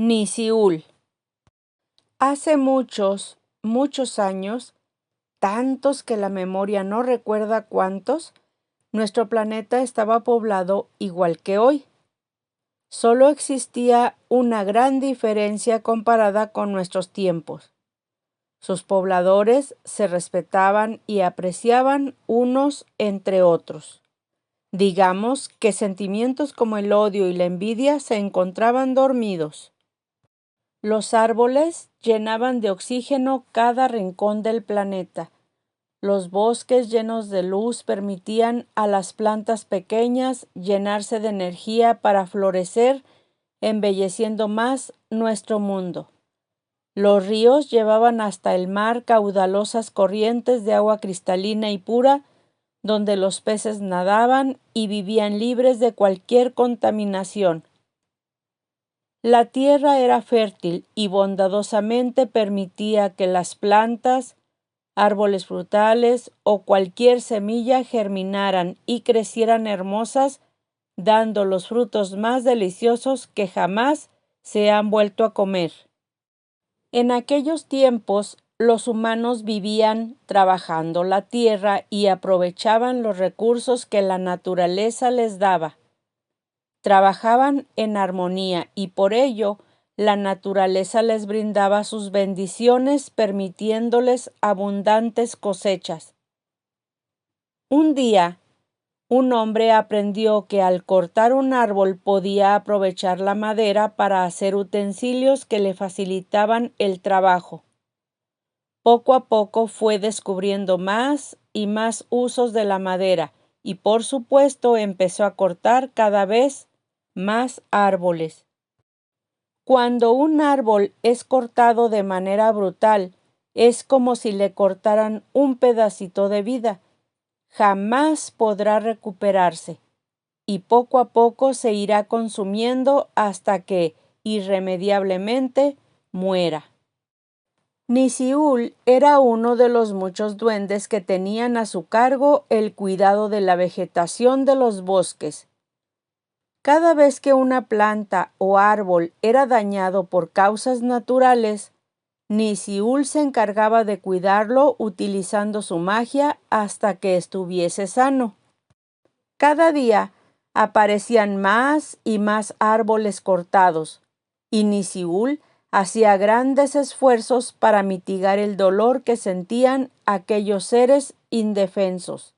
Nisiul. Hace muchos, muchos años, tantos que la memoria no recuerda cuántos, nuestro planeta estaba poblado igual que hoy. Solo existía una gran diferencia comparada con nuestros tiempos. Sus pobladores se respetaban y apreciaban unos entre otros. Digamos que sentimientos como el odio y la envidia se encontraban dormidos. Los árboles llenaban de oxígeno cada rincón del planeta. Los bosques llenos de luz permitían a las plantas pequeñas llenarse de energía para florecer, embelleciendo más nuestro mundo. Los ríos llevaban hasta el mar caudalosas corrientes de agua cristalina y pura, donde los peces nadaban y vivían libres de cualquier contaminación. La tierra era fértil y bondadosamente permitía que las plantas, árboles frutales o cualquier semilla germinaran y crecieran hermosas, dando los frutos más deliciosos que jamás se han vuelto a comer. En aquellos tiempos, los humanos vivían trabajando la tierra y aprovechaban los recursos que la naturaleza les daba. Trabajaban en armonía y por ello la naturaleza les brindaba sus bendiciones, permitiéndoles abundantes cosechas. Un día, un hombre aprendió que al cortar un árbol podía aprovechar la madera para hacer utensilios que le facilitaban el trabajo. Poco a poco fue descubriendo más y más usos de la madera y por supuesto empezó a cortar cada vez más árboles. Cuando un árbol es cortado de manera brutal, es como si le cortaran un pedacito de vida. Jamás podrá recuperarse y poco a poco se irá consumiendo hasta que, irremediablemente, muera. Nisiul era uno de los muchos duendes que tenían a su cargo el cuidado de la vegetación de los bosques. Cada vez que una planta o árbol era dañado por causas naturales, Nisiul se encargaba de cuidarlo utilizando su magia hasta que estuviese sano. Cada día aparecían más y más árboles cortados, y Nisiul hacía grandes esfuerzos para mitigar el dolor que sentían aquellos seres indefensos.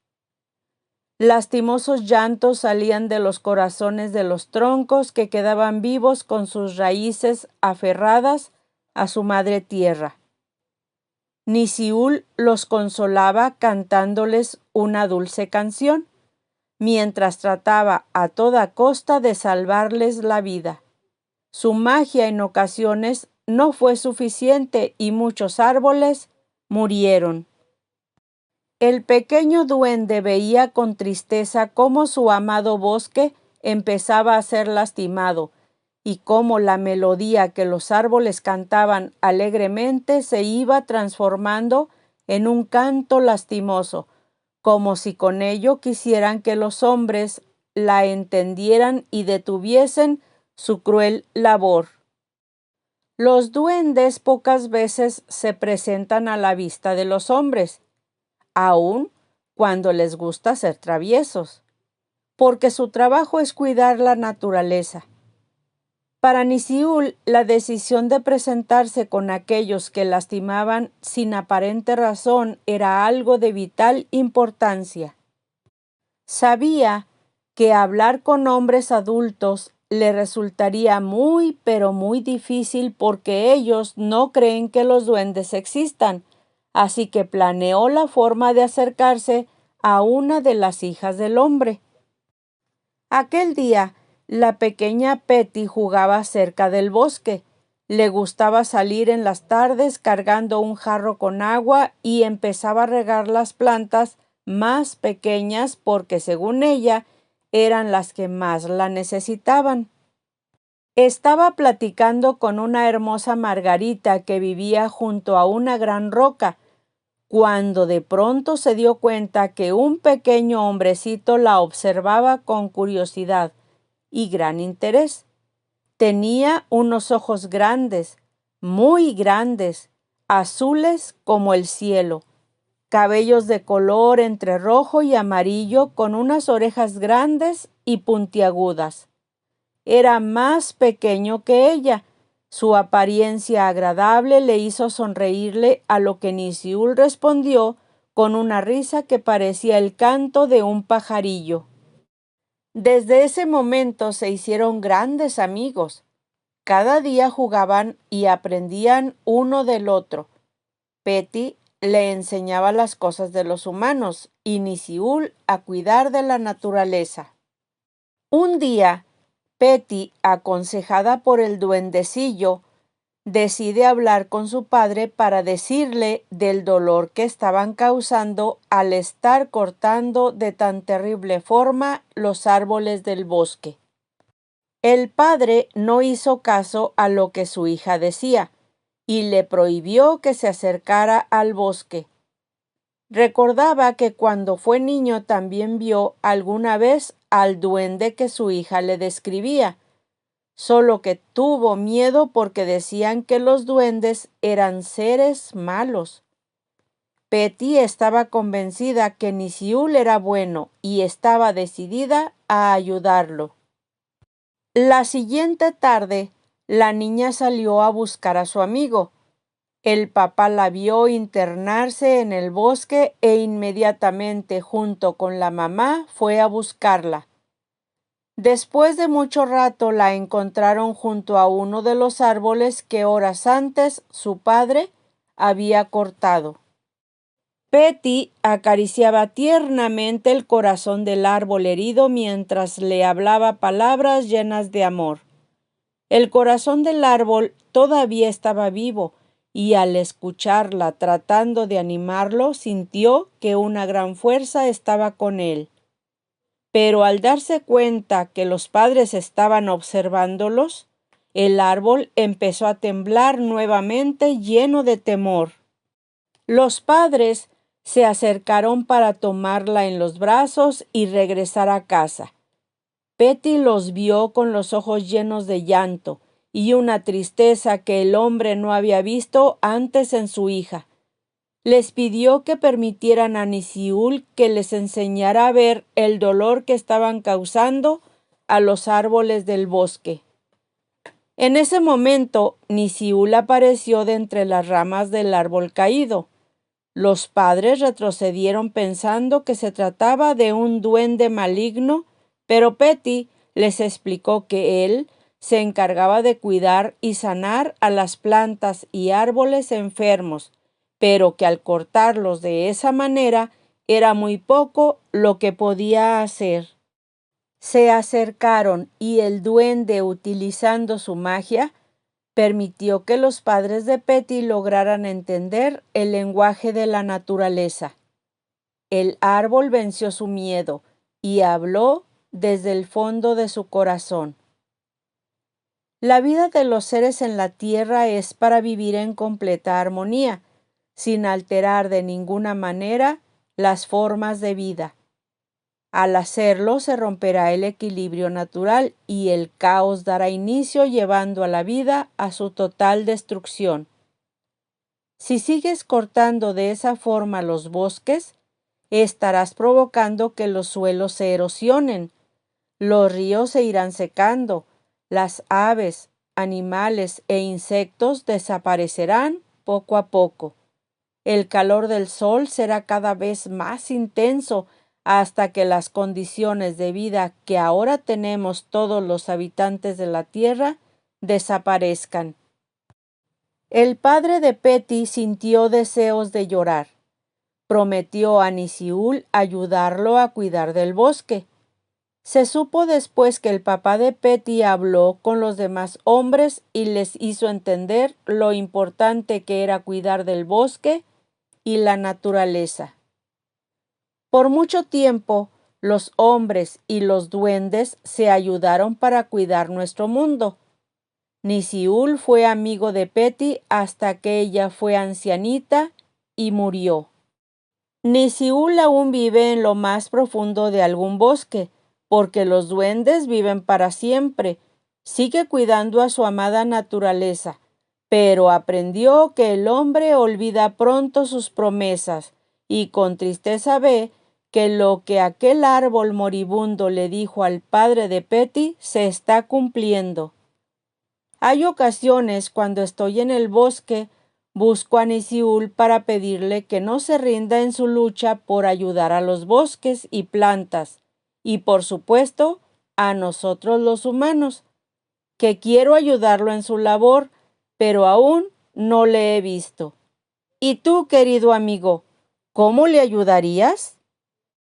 Lastimosos llantos salían de los corazones de los troncos que quedaban vivos con sus raíces aferradas a su madre tierra. Nisiul los consolaba cantándoles una dulce canción, mientras trataba a toda costa de salvarles la vida. Su magia en ocasiones no fue suficiente y muchos árboles murieron. El pequeño duende veía con tristeza cómo su amado bosque empezaba a ser lastimado y cómo la melodía que los árboles cantaban alegremente se iba transformando en un canto lastimoso, como si con ello quisieran que los hombres la entendieran y detuviesen su cruel labor. Los duendes pocas veces se presentan a la vista de los hombres, aun cuando les gusta ser traviesos, porque su trabajo es cuidar la naturaleza. Para Nisiul, la decisión de presentarse con aquellos que lastimaban sin aparente razón era algo de vital importancia. Sabía que hablar con hombres adultos le resultaría muy, pero muy difícil porque ellos no creen que los duendes existan, así que planeó la forma de acercarse a una de las hijas del hombre. Aquel día, la pequeña Petty jugaba cerca del bosque. Le gustaba salir en las tardes cargando un jarro con agua y empezaba a regar las plantas más pequeñas porque, según ella, eran las que más la necesitaban. Estaba platicando con una hermosa margarita que vivía junto a una gran roca, cuando de pronto se dio cuenta que un pequeño hombrecito la observaba con curiosidad y gran interés. Tenía unos ojos grandes, muy grandes, azules como el cielo, cabellos de color entre rojo y amarillo con unas orejas grandes y puntiagudas. Era más pequeño que ella. Su apariencia agradable le hizo sonreírle, a lo que Nisiul respondió con una risa que parecía el canto de un pajarillo. Desde ese momento se hicieron grandes amigos. Cada día jugaban y aprendían uno del otro. Petty le enseñaba las cosas de los humanos y Nisiul a cuidar de la naturaleza. Un día, Petty, aconsejada por el duendecillo, decide hablar con su padre para decirle del dolor que estaban causando al estar cortando de tan terrible forma los árboles del bosque. El padre no hizo caso a lo que su hija decía y le prohibió que se acercara al bosque. Recordaba que cuando fue niño también vio alguna vez al duende que su hija le describía, solo que tuvo miedo porque decían que los duendes eran seres malos. Petty estaba convencida que Nisiul era bueno y estaba decidida a ayudarlo. La siguiente tarde, la niña salió a buscar a su amigo. El papá la vio internarse en el bosque e inmediatamente, junto con la mamá, fue a buscarla. Después de mucho rato la encontraron junto a uno de los árboles que horas antes su padre había cortado. Petty acariciaba tiernamente el corazón del árbol herido mientras le hablaba palabras llenas de amor. El corazón del árbol todavía estaba vivo, y al escucharla tratando de animarlo, sintió que una gran fuerza estaba con él. Pero al darse cuenta que los padres estaban observándolos, el árbol empezó a temblar nuevamente, lleno de temor. Los padres se acercaron para tomarla en los brazos y regresar a casa. Petty los vio con los ojos llenos de llanto y una tristeza que el hombre no había visto antes en su hija. Les pidió que permitieran a Nisiul que les enseñara a ver el dolor que estaban causando a los árboles del bosque. En ese momento, Nisiul apareció de entre las ramas del árbol caído. Los padres retrocedieron pensando que se trataba de un duende maligno, pero Petty les explicó que él se encargaba de cuidar y sanar a las plantas y árboles enfermos, pero que al cortarlos de esa manera era muy poco lo que podía hacer. Se acercaron y el duende, utilizando su magia, permitió que los padres de Petty lograran entender el lenguaje de la naturaleza. El árbol venció su miedo y habló desde el fondo de su corazón. La vida de los seres en la tierra es para vivir en completa armonía, sin alterar de ninguna manera las formas de vida. Al hacerlo se romperá el equilibrio natural y el caos dará inicio, llevando a la vida a su total destrucción. Si sigues cortando de esa forma los bosques, estarás provocando que los suelos se erosionen, los ríos se irán secando, las aves, animales e insectos desaparecerán poco a poco. El calor del sol será cada vez más intenso hasta que las condiciones de vida que ahora tenemos todos los habitantes de la tierra desaparezcan. El padre de Petty sintió deseos de llorar. Prometió a Nisiul ayudarlo a cuidar del bosque. Se supo después que el papá de Petty habló con los demás hombres y les hizo entender lo importante que era cuidar del bosque y la naturaleza. Por mucho tiempo, los hombres y los duendes se ayudaron para cuidar nuestro mundo. Nisiul fue amigo de Petty hasta que ella fue ancianita y murió. Nisiul aún vive en lo más profundo de algún bosque, porque los duendes viven para siempre, Sigue cuidando a su amada naturaleza, pero aprendió que el hombre olvida pronto sus promesas y con tristeza ve que lo que aquel árbol moribundo le dijo al padre de Petty se está cumpliendo. Hay ocasiones cuando estoy en el bosque, busco a Nisiul para pedirle que no se rinda en su lucha por ayudar a los bosques y plantas, y por supuesto a nosotros los humanos, que quiero ayudarlo en su labor, pero aún no le he visto. ¿Y tú, querido amigo, cómo le ayudarías?